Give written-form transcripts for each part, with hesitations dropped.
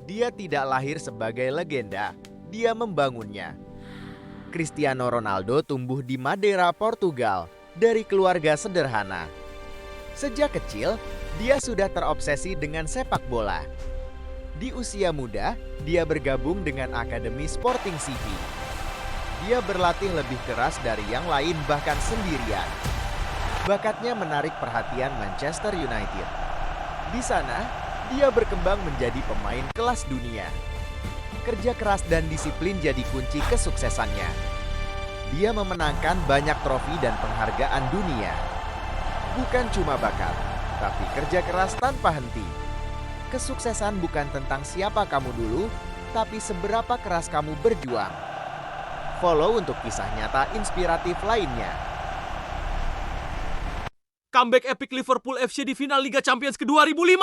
Dia tidak lahir sebagai legenda, dia membangunnya. Cristiano Ronaldo tumbuh di Madeira, Portugal, dari keluarga sederhana. Sejak kecil, dia sudah terobsesi dengan sepak bola. Di usia muda, dia bergabung dengan Akademi Sporting CP. Dia berlatih lebih keras dari yang lain, bahkan sendirian. Bakatnya menarik perhatian Manchester United. Di sana, dia berkembang menjadi pemain kelas dunia. Kerja keras dan disiplin jadi kunci kesuksesannya. Dia memenangkan banyak trofi dan penghargaan dunia. Bukan cuma bakat, tapi kerja keras tanpa henti. Kesuksesan bukan tentang siapa kamu dulu, tapi seberapa keras kamu berjuang. Follow untuk kisah nyata inspiratif lainnya. Comeback epic Liverpool FC di final Liga Champions ke-2005.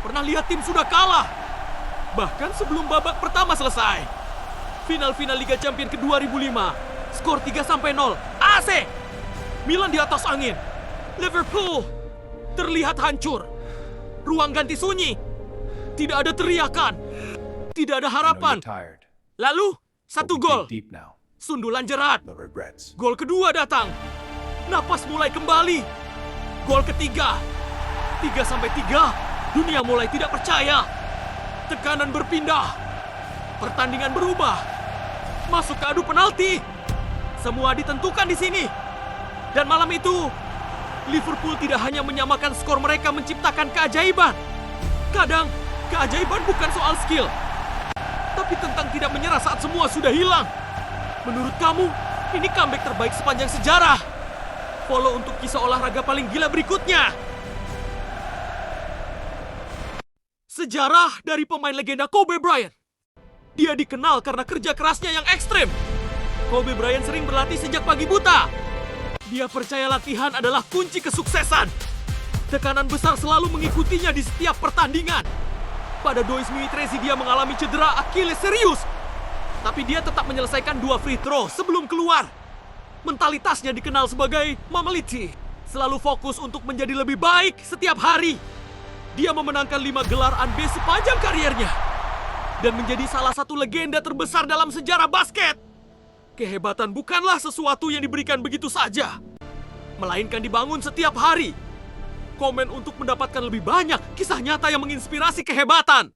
Pernah lihat tim sudah kalah, bahkan sebelum babak pertama selesai. Final-final Liga Champions ke-2005, skor 3-0, AC. Milan di atas angin. Liverpool terlihat hancur. Ruang ganti sunyi. Tidak ada teriakan. Tidak ada harapan. Lalu, satu gol. Sundulan jerat. Gol kedua datang. Napas mulai kembali. Gol ketiga. 3-3. Dunia mulai tidak percaya. Tekanan berpindah. Pertandingan berubah. Masuk ke adu penalti. Semua ditentukan di sini. Dan malam itu, Liverpool tidak hanya menyamakan skor, mereka menciptakan keajaiban. Kadang, keajaiban bukan soal skill, tapi tentang tidak menyerah saat semua sudah hilang. Menurut kamu, ini comeback terbaik sepanjang sejarah. Follow untuk kisah olahraga paling gila berikutnya. Sejarah dari pemain legenda Kobe Bryant. Dia dikenal karena kerja kerasnya yang ekstrim. Kobe Bryant sering berlatih sejak pagi buta. Dia percaya latihan adalah kunci kesuksesan. Tekanan besar selalu mengikutinya di setiap pertandingan. Pada 2013 dia mengalami cedera Achilles serius. Tapi dia tetap menyelesaikan 2 free throw sebelum keluar. Mentalitasnya dikenal sebagai Mameliti. Selalu fokus untuk menjadi lebih baik setiap hari. Dia memenangkan 5 gelar NBA sepanjang kariernya. Dan menjadi salah satu legenda terbesar dalam sejarah basket. Kehebatan bukanlah sesuatu yang diberikan begitu saja, melainkan dibangun setiap hari. Komen untuk mendapatkan lebih banyak kisah nyata yang menginspirasi kehebatan.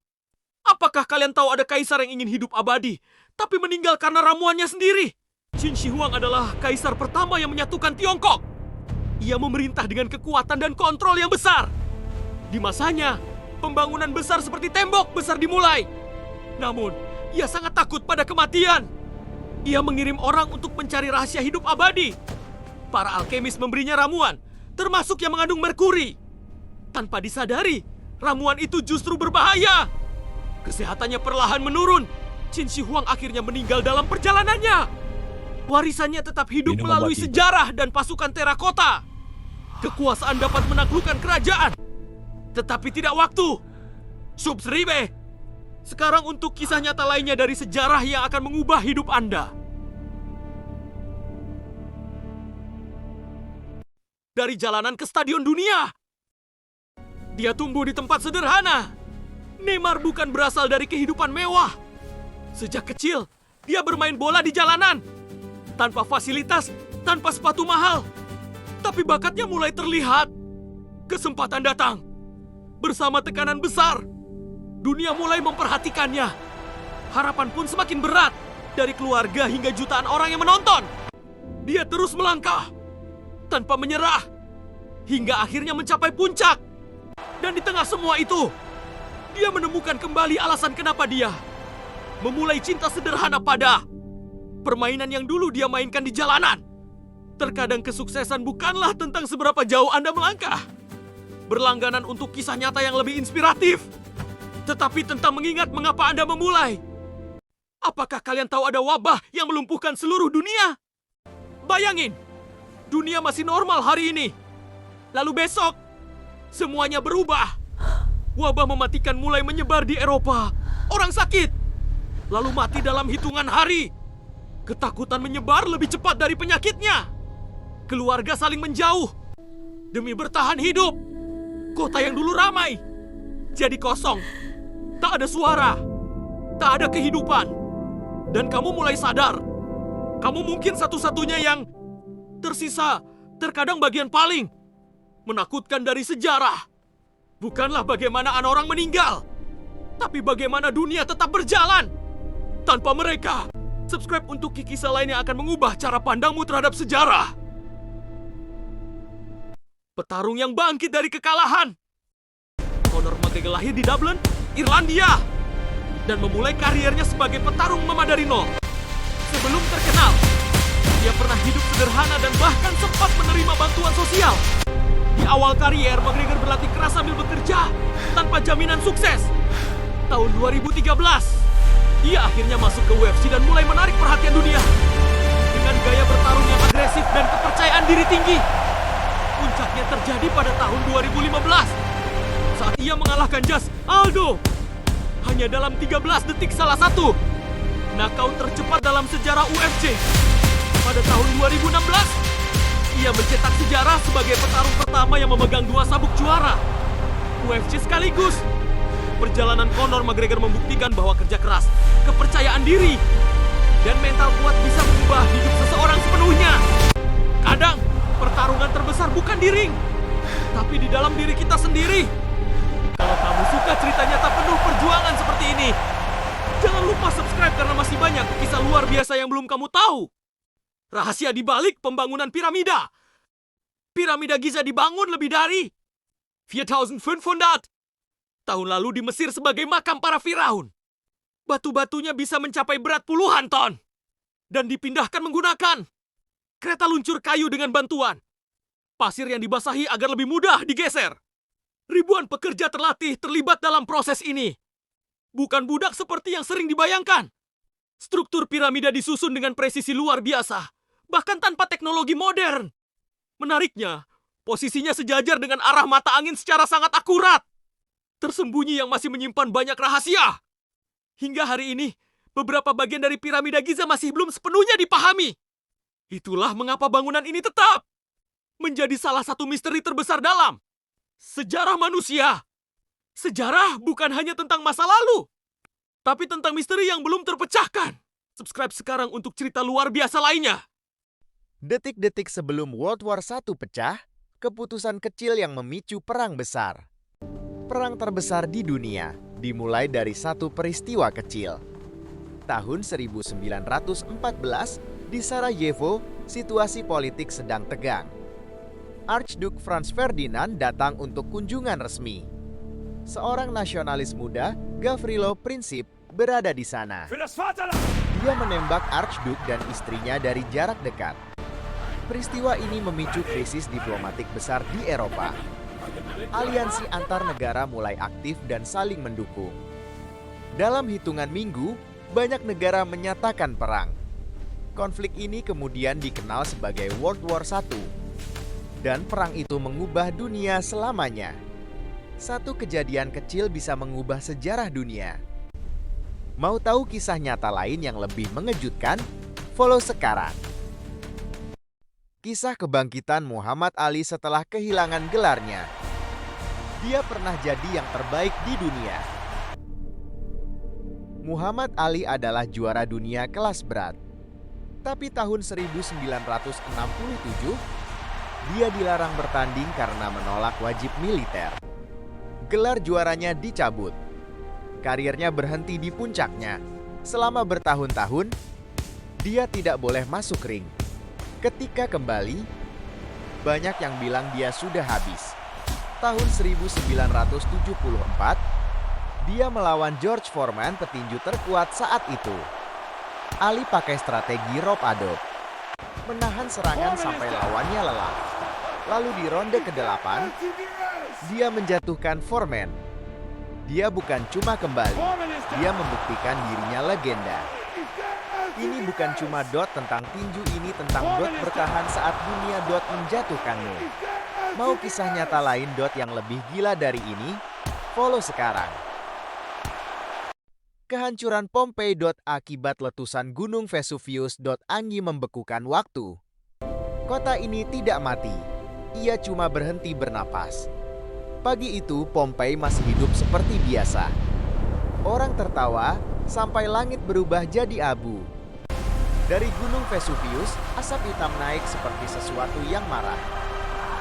Apakah kalian tahu ada kaisar yang ingin hidup abadi, tapi meninggal karena ramuannya sendiri? Qin Shi Huang adalah kaisar pertama yang menyatukan Tiongkok. Ia memerintah dengan kekuatan dan kontrol yang besar. Di masanya, pembangunan besar seperti tembok besar dimulai. Namun, ia sangat takut pada kematian. Ia mengirim orang untuk mencari rahasia hidup abadi. Para alkemis memberinya ramuan, termasuk yang mengandung merkuri. Tanpa disadari, ramuan itu justru berbahaya. Kesehatannya perlahan menurun. Qin Shi Huang akhirnya meninggal dalam perjalanannya. Warisannya tetap hidup melalui sejarah dan pasukan terakota. Kekuasaan dapat menaklukkan kerajaan, tetapi tidak waktu. Sub Seribe. Sekarang untuk kisah nyata lainnya dari sejarah yang akan mengubah hidup Anda. Dari jalanan ke stadion dunia. Dia tumbuh di tempat sederhana. Neymar bukan berasal dari kehidupan mewah. Sejak kecil, dia bermain bola di jalanan. Tanpa fasilitas, tanpa sepatu mahal. Tapi bakatnya mulai terlihat. Kesempatan datang. Bersama tekanan besar, dunia mulai memperhatikannya. Harapan pun semakin berat. Dari keluarga hingga jutaan orang yang menonton. Dia terus melangkah. Tanpa menyerah. Hingga akhirnya mencapai puncak. Dan di tengah semua itu, dia menemukan kembali alasan kenapa dia memulai cinta sederhana pada permainan yang dulu dia mainkan di jalanan. Terkadang kesuksesan bukanlah tentang seberapa jauh Anda melangkah. Berlangganan untuk kisah nyata yang lebih inspiratif. Tetapi tentang mengingat mengapa Anda memulai. Apakah kalian tahu ada wabah yang melumpuhkan seluruh dunia? Bayangin, dunia masih normal hari ini. Lalu besok, semuanya berubah. Wabah mematikan mulai menyebar di Eropa. Orang sakit, lalu mati dalam hitungan hari. Ketakutan menyebar lebih cepat dari penyakitnya. Keluarga saling menjauh demi bertahan hidup. Kota yang dulu ramai jadi kosong. Tak ada suara, tak ada kehidupan. Dan kamu mulai sadar, kamu mungkin satu-satunya yang tersisa. Terkadang bagian paling menakutkan dari sejarah bukanlah bagaimana orang meninggal, tapi bagaimana dunia tetap berjalan tanpa mereka. Subscribe untuk kisah lain yang akan mengubah cara pandangmu terhadap sejarah. Petarung yang bangkit dari kekalahan. Conor McGregor lahir di Dublin, Irlandia, dan memulai karirnya sebagai petarung mama dari nol. Sebelum terkenal, dia pernah hidup sederhana dan bahkan sempat menerima bantuan sosial. Di awal karier, McGregor berlatih keras sambil bekerja tanpa jaminan sukses. Tahun 2013, ia akhirnya masuk ke UFC dan mulai menarik perhatian dunia. Dengan gaya bertarung yang agresif dan kepercayaan diri tinggi. Puncaknya terjadi pada tahun 2015 saat ia mengalahkan Jose Aldo hanya dalam 13 detik, salah satu knockout tercepat dalam sejarah UFC. Pada tahun 2016, ia mencetak sejarah sebagai petarung pertama yang memegang 2 sabuk juara UFC sekaligus. Perjalanan Conor McGregor membuktikan bahwa kerja keras, kepercayaan diri, dan mental kuat bisa mengubah hidup seseorang sepenuhnya. Kadang, pertarungan terbesar bukan di ring, tapi di dalam diri kita sendiri. Kalau kamu suka cerita nyata penuh perjuangan seperti ini, jangan lupa subscribe karena masih banyak kisah luar biasa yang belum kamu tahu. Rahasia di balik pembangunan piramida. Piramida Giza dibangun lebih dari 4.500 tahun lalu di Mesir sebagai makam para Firaun. Batu-batunya bisa mencapai berat puluhan ton dan dipindahkan menggunakan kereta luncur kayu dengan bantuan pasir yang dibasahi agar lebih mudah digeser. Ribuan pekerja terlatih terlibat dalam proses ini. Bukan budak seperti yang sering dibayangkan. Struktur piramida disusun dengan presisi luar biasa, bahkan tanpa teknologi modern. Menariknya, posisinya sejajar dengan arah mata angin secara sangat akurat. Tersembunyi yang masih menyimpan banyak rahasia. Hingga hari ini, beberapa bagian dari piramida Giza masih belum sepenuhnya dipahami. Itulah mengapa bangunan ini tetap menjadi salah satu misteri terbesar dalam sejarah manusia. Sejarah bukan hanya tentang masa lalu, tapi tentang misteri yang belum terpecahkan. Subscribe sekarang untuk cerita luar biasa lainnya. Detik-detik sebelum World War I pecah, keputusan kecil yang memicu perang besar. Perang terbesar di dunia dimulai dari satu peristiwa kecil. Tahun 1914, di Sarajevo, situasi politik sedang tegang. Archduke Franz Ferdinand datang untuk kunjungan resmi. Seorang nasionalis muda, Gavrilo Princip, berada di sana. Dia menembak Archduke dan istrinya dari jarak dekat. Peristiwa ini memicu krisis diplomatik besar di Eropa. Aliansi antar negara mulai aktif dan saling mendukung. Dalam hitungan minggu, banyak negara menyatakan perang. Konflik ini kemudian dikenal sebagai World War I. Dan perang itu mengubah dunia selamanya. Satu kejadian kecil bisa mengubah sejarah dunia. Mau tahu kisah nyata lain yang lebih mengejutkan? Follow sekarang. Kisah kebangkitan Muhammad Ali setelah kehilangan gelarnya. Dia pernah jadi yang terbaik di dunia. Muhammad Ali adalah juara dunia kelas berat. Tapi tahun 1967, dia dilarang bertanding karena menolak wajib militer. Gelar juaranya dicabut. Karirnya berhenti di puncaknya. Selama bertahun-tahun, dia tidak boleh masuk ring. Ketika kembali, banyak yang bilang dia sudah habis. Tahun 1974, dia melawan George Foreman, petinju terkuat saat itu. Ali pakai strategi rope-a-dope, menahan serangan sampai lawannya lelah. Lalu di ronde ke-8, dia menjatuhkan Foreman. Dia bukan cuma kembali, dia membuktikan dirinya legenda. Ini bukan cuma dot tentang tinju, ini tentang dot bertahan saat dunia dot menjatuhkanmu. Mau kisah nyata lain dot yang lebih gila dari ini? Follow sekarang. Kehancuran Pompei akibat letusan Gunung Vesuvius Anggi membekukan waktu. Kota ini tidak mati, ia cuma berhenti bernapas. Pagi itu Pompei masih hidup seperti biasa. Orang tertawa sampai langit berubah jadi abu. Dari gunung Vesuvius, asap hitam naik seperti sesuatu yang marah.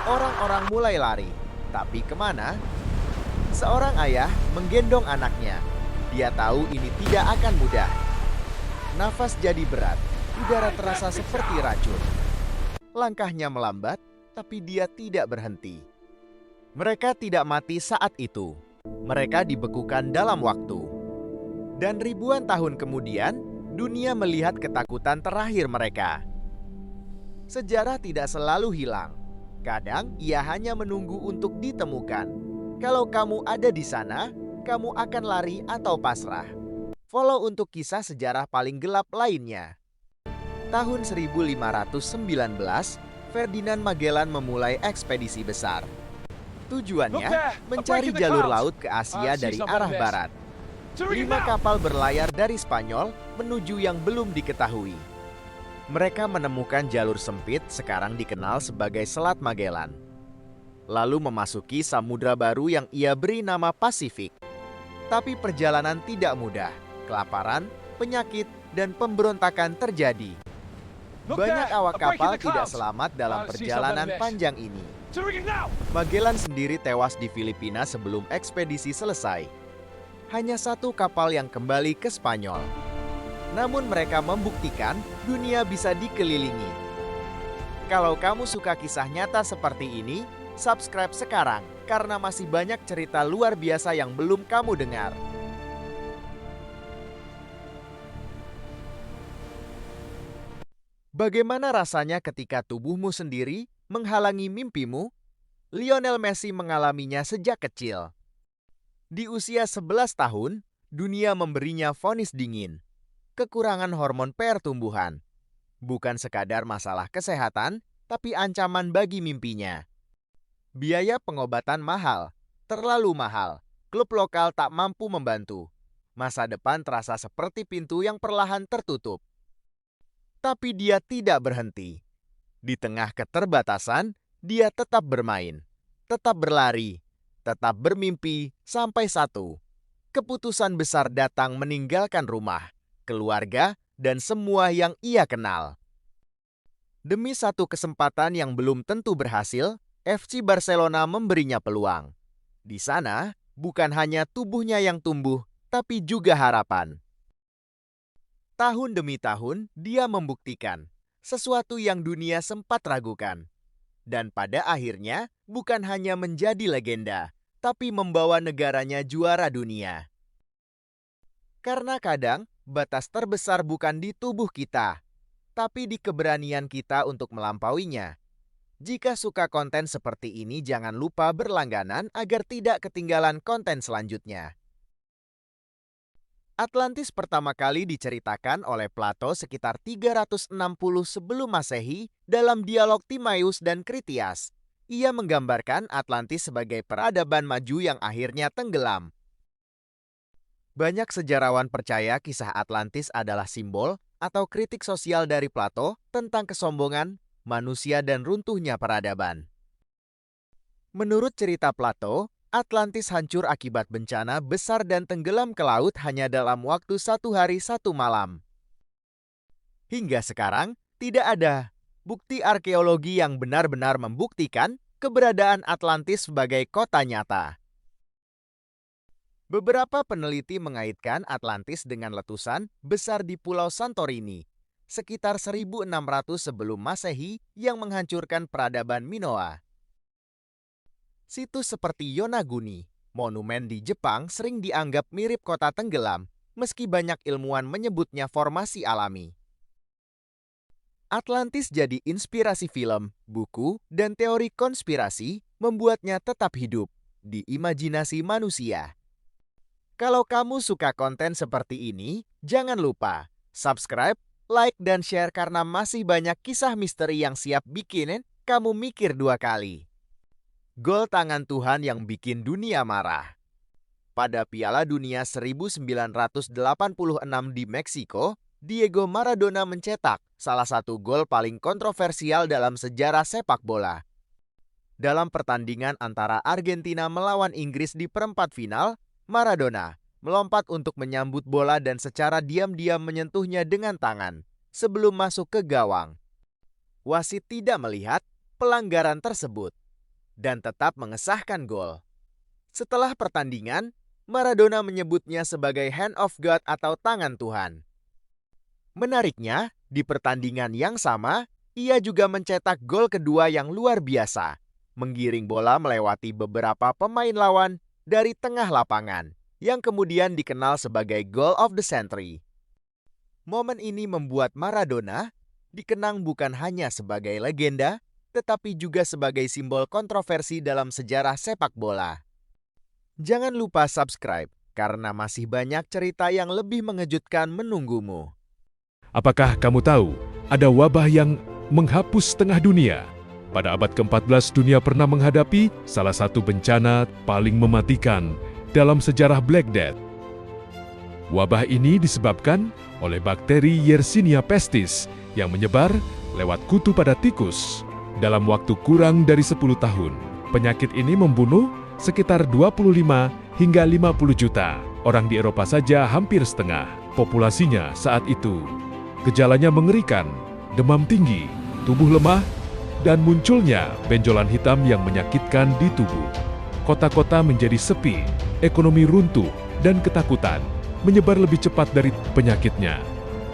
Orang-orang mulai lari, tapi kemana? Seorang ayah menggendong anaknya. Dia tahu ini tidak akan mudah. Nafas jadi berat, udara terasa seperti racun. Langkahnya melambat, tapi dia tidak berhenti. Mereka tidak mati saat itu. Mereka dibekukan dalam waktu. Dan ribuan tahun kemudian, dunia melihat ketakutan terakhir mereka. Sejarah tidak selalu hilang. Kadang ia hanya menunggu untuk ditemukan. Kalau kamu ada di sana, kamu akan lari atau pasrah. Follow untuk kisah sejarah paling gelap lainnya. Tahun 1519, Ferdinand Magellan memulai ekspedisi besar. Tujuannya mencari jalur laut ke Asia dari arah barat. 5 kapal berlayar dari Spanyol menuju yang belum diketahui. Mereka menemukan jalur sempit sekarang dikenal sebagai Selat Magellan. Lalu memasuki samudra baru yang ia beri nama Pasifik. Tapi perjalanan tidak mudah. Kelaparan, penyakit, dan pemberontakan terjadi. Banyak awak kapal tidak selamat dalam perjalanan panjang ini. Magellan sendiri tewas di Filipina sebelum ekspedisi selesai. Hanya 1 kapal yang kembali ke Spanyol. Namun mereka membuktikan dunia bisa dikelilingi. Kalau kamu suka kisah nyata seperti ini, subscribe sekarang karena masih banyak cerita luar biasa yang belum kamu dengar. Bagaimana rasanya ketika tubuhmu sendiri menghalangi mimpimu? Lionel Messi mengalaminya sejak kecil. Di usia 11 tahun, dunia memberinya vonis dingin. Kekurangan hormon pertumbuhan. Bukan sekadar masalah kesehatan, tapi ancaman bagi mimpinya. Biaya pengobatan mahal, terlalu mahal. Klub lokal tak mampu membantu. Masa depan terasa seperti pintu yang perlahan tertutup. Tapi dia tidak berhenti. Di tengah keterbatasan, dia tetap bermain, tetap berlari, tetap bermimpi sampai satu. Keputusan besar datang meninggalkan rumah, keluarga, dan semua yang ia kenal. Demi satu kesempatan yang belum tentu berhasil, FC Barcelona memberinya peluang. Di sana, bukan hanya tubuhnya yang tumbuh, tapi juga harapan. Tahun demi tahun, dia membuktikan sesuatu yang dunia sempat ragukan. Dan pada akhirnya, bukan hanya menjadi legenda, tapi membawa negaranya juara dunia. Karena kadang, batas terbesar bukan di tubuh kita, tapi di keberanian kita untuk melampauinya. Jika suka konten seperti ini, jangan lupa berlangganan agar tidak ketinggalan konten selanjutnya. Atlantis pertama kali diceritakan oleh Plato sekitar 360 sebelum Masehi dalam dialog Timaeus dan Kritias. Ia menggambarkan Atlantis sebagai peradaban maju yang akhirnya tenggelam. Banyak sejarawan percaya kisah Atlantis adalah simbol atau kritik sosial dari Plato tentang kesombongan manusia dan runtuhnya peradaban. Menurut cerita Plato, Atlantis hancur akibat bencana besar dan tenggelam ke laut hanya dalam waktu 1 hari 1 malam. Hingga sekarang, tidak ada bukti arkeologi yang benar-benar membuktikan keberadaan Atlantis sebagai kota nyata. Beberapa peneliti mengaitkan Atlantis dengan letusan besar di Pulau Santorini, sekitar 1600 sebelum Masehi yang menghancurkan peradaban Minoa. Situs seperti Yonaguni, monumen di Jepang sering dianggap mirip kota tenggelam, meski banyak ilmuwan menyebutnya formasi alami. Atlantis jadi inspirasi film, buku, dan teori konspirasi membuatnya tetap hidup di imajinasi manusia. Kalau kamu suka konten seperti ini, jangan lupa subscribe, like, dan share karena masih banyak kisah misteri yang siap bikin kamu mikir 2 kali. Gol tangan Tuhan yang bikin dunia marah. Pada Piala Dunia 1986 di Meksiko, Diego Maradona mencetak salah satu gol paling kontroversial dalam sejarah sepak bola. Dalam pertandingan antara Argentina melawan Inggris di perempat final, Maradona melompat untuk menyambut bola dan secara diam-diam menyentuhnya dengan tangan sebelum masuk ke gawang. Wasit tidak melihat pelanggaran tersebut dan tetap mengesahkan gol. Setelah pertandingan, Maradona menyebutnya sebagai hand of God atau tangan Tuhan. Menariknya, di pertandingan yang sama, ia juga mencetak gol kedua yang luar biasa, menggiring bola melewati beberapa pemain lawan dari tengah lapangan, yang kemudian dikenal sebagai Goal of the Century. Momen ini membuat Maradona dikenang bukan hanya sebagai legenda, tetapi juga sebagai simbol kontroversi dalam sejarah sepak bola. Jangan lupa subscribe, karena masih banyak cerita yang lebih mengejutkan menunggumu. Apakah kamu tahu, ada wabah yang menghapus setengah dunia? Pada abad ke-14 dunia pernah menghadapi salah satu bencana paling mematikan dalam sejarah Black Death. Wabah ini disebabkan oleh bakteri Yersinia pestis yang menyebar lewat kutu pada tikus. Dalam waktu kurang dari 10 tahun, penyakit ini membunuh sekitar 25 hingga 50 juta orang di Eropa saja, hampir setengah populasinya saat itu. Gejalanya mengerikan, demam tinggi, tubuh lemah, dan munculnya benjolan hitam yang menyakitkan di tubuh. Kota-kota menjadi sepi, ekonomi runtuh, dan ketakutan menyebar lebih cepat dari penyakitnya.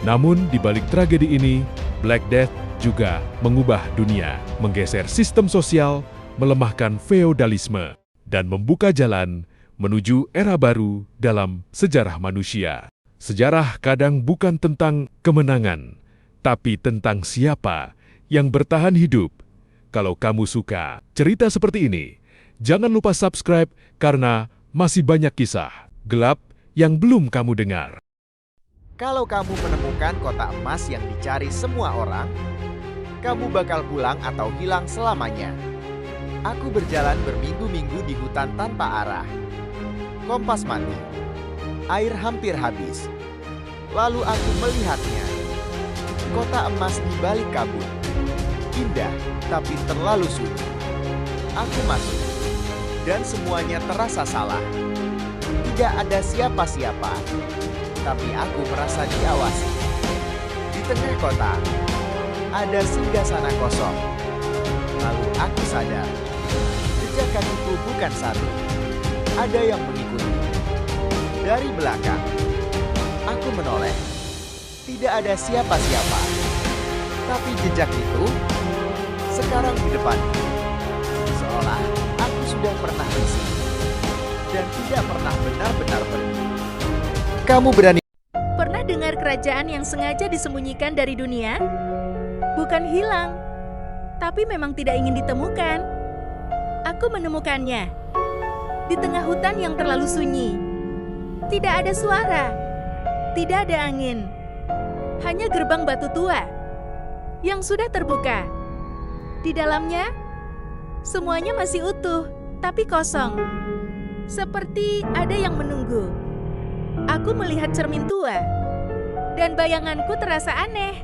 Namun di balik tragedi ini, Black Death juga mengubah dunia, menggeser sistem sosial, melemahkan feodalisme, dan membuka jalan menuju era baru dalam sejarah manusia. Sejarah kadang bukan tentang kemenangan, tapi tentang siapa yang bertahan hidup. Kalau kamu suka cerita seperti ini, jangan lupa subscribe karena masih banyak kisah gelap yang belum kamu dengar. Kalau kamu menemukan kotak emas yang dicari semua orang, kamu bakal pulang atau hilang selamanya. Aku berjalan berminggu-minggu di hutan tanpa arah. Kompas mati. Air hampir habis. Lalu aku melihatnya. Kotak emas di balik kabut. Indah, tapi terlalu sunyi. Aku masuk. Dan semuanya terasa salah. Tidak ada siapa-siapa. Tapi aku merasa diawasi. Di tengah kota, ada singgasana kosong. Lalu aku sadar, jejak kakiku bukan satu. Ada yang mengikuti. Dari belakang, aku menoleh. Tidak ada siapa-siapa. Tapi jejak itu sekarang di depanku. Seolah aku sudah pernah di sini dan tidak pernah benar-benar pergi. Kamu berani? Pernah dengar kerajaan yang sengaja disembunyikan dari dunia? Bukan hilang, tapi memang tidak ingin ditemukan. Aku menemukannya di tengah hutan yang terlalu sunyi. Tidak ada suara, tidak ada angin, hanya gerbang batu tua yang sudah terbuka. Di dalamnya, semuanya masih utuh, tapi kosong. Seperti ada yang menunggu. Aku melihat cermin tua, dan bayanganku terasa aneh.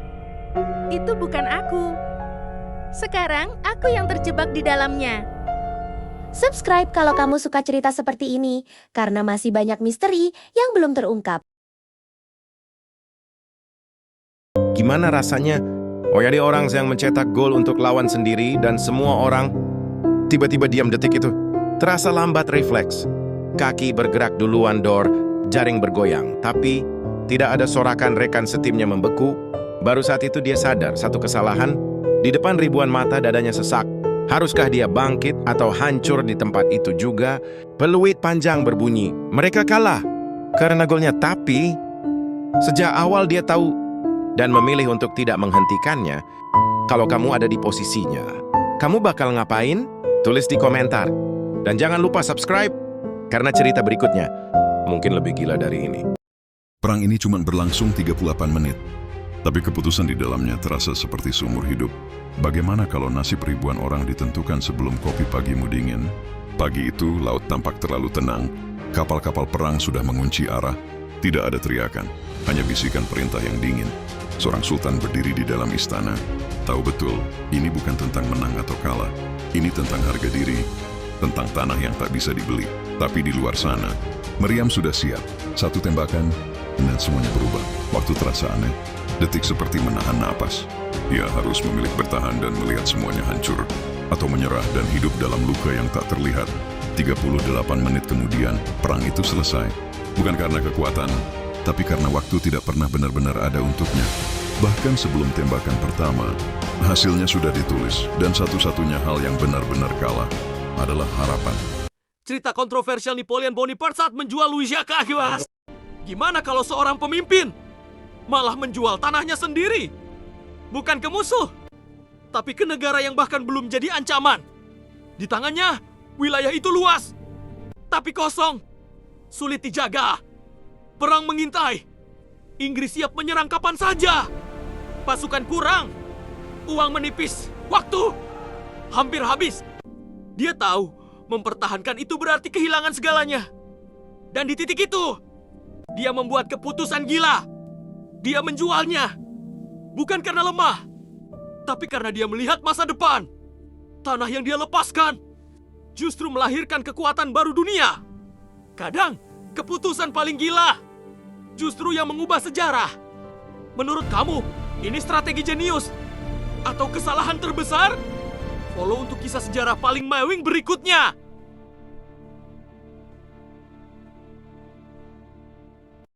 Itu bukan aku. Sekarang aku yang terjebak di dalamnya. Subscribe kalau kamu suka cerita seperti ini, karena masih banyak misteri yang belum terungkap. Gimana rasanya jadi orang yang mencetak gol untuk lawan sendiri dan semua orang tiba-tiba diam detik itu? Terasa lambat refleks. Kaki bergerak duluan jaring bergoyang, tapi tidak ada sorakan rekan setimnya membeku. Baru saat itu dia sadar satu kesalahan. Di depan ribuan mata dadanya sesak. Haruskah dia bangkit atau hancur di tempat itu juga? Peluit panjang berbunyi. Mereka kalah karena golnya, tapi sejak awal dia tahu dan memilih untuk tidak menghentikannya. Kalau kamu ada di posisinya, kamu bakal ngapain? Tulis di komentar. Dan jangan lupa subscribe, karena cerita berikutnya mungkin lebih gila dari ini. Perang ini cuma berlangsung 38 menit, tapi keputusan di dalamnya terasa seperti seumur hidup. Bagaimana kalau nasib ribuan orang ditentukan sebelum kopi pagimu dingin? Pagi itu, laut tampak terlalu tenang. Kapal-kapal perang sudah mengunci arah. Tidak ada teriakan, hanya bisikan perintah yang dingin. Seorang sultan berdiri di dalam istana. Tahu betul, ini bukan tentang menang atau kalah. Ini tentang harga diri, tentang tanah yang tak bisa dibeli. Tapi di luar sana, Meriam sudah siap. Satu tembakan, dan semuanya berubah. Waktu terasa aneh. Detik seperti menahan napas. Ia harus memilih bertahan dan melihat semuanya hancur. Atau menyerah dan hidup dalam luka yang tak terlihat. 38 menit kemudian, perang itu selesai. Bukan karena kekuatan, tapi karena waktu tidak pernah benar-benar ada untuknya. Bahkan sebelum tembakan pertama, hasilnya sudah ditulis. Dan satu-satunya hal yang benar-benar kalah adalah harapan. Cerita kontroversial Napoleon Bonaparte saat menjual Louisiana ke Achilles. Gimana kalau seorang pemimpin malah menjual tanahnya sendiri? Bukan ke musuh, tapi ke negara yang bahkan belum jadi ancaman. Di tangannya, wilayah itu luas, tapi kosong. Sulit dijaga. Perang mengintai. Inggris siap menyerang kapan saja. Pasukan kurang. Uang menipis. Waktu hampir habis. Dia tahu mempertahankan itu berarti kehilangan segalanya. Dan di titik itu, dia membuat keputusan gila. Dia menjualnya. Bukan karena lemah, tapi karena dia melihat masa depan. Tanah yang dia lepaskan justru melahirkan kekuatan baru dunia. Kadang, keputusan paling gila justru yang mengubah sejarah. Menurut kamu, ini strategi jenius atau kesalahan terbesar? Follow untuk kisah sejarah paling mewing berikutnya.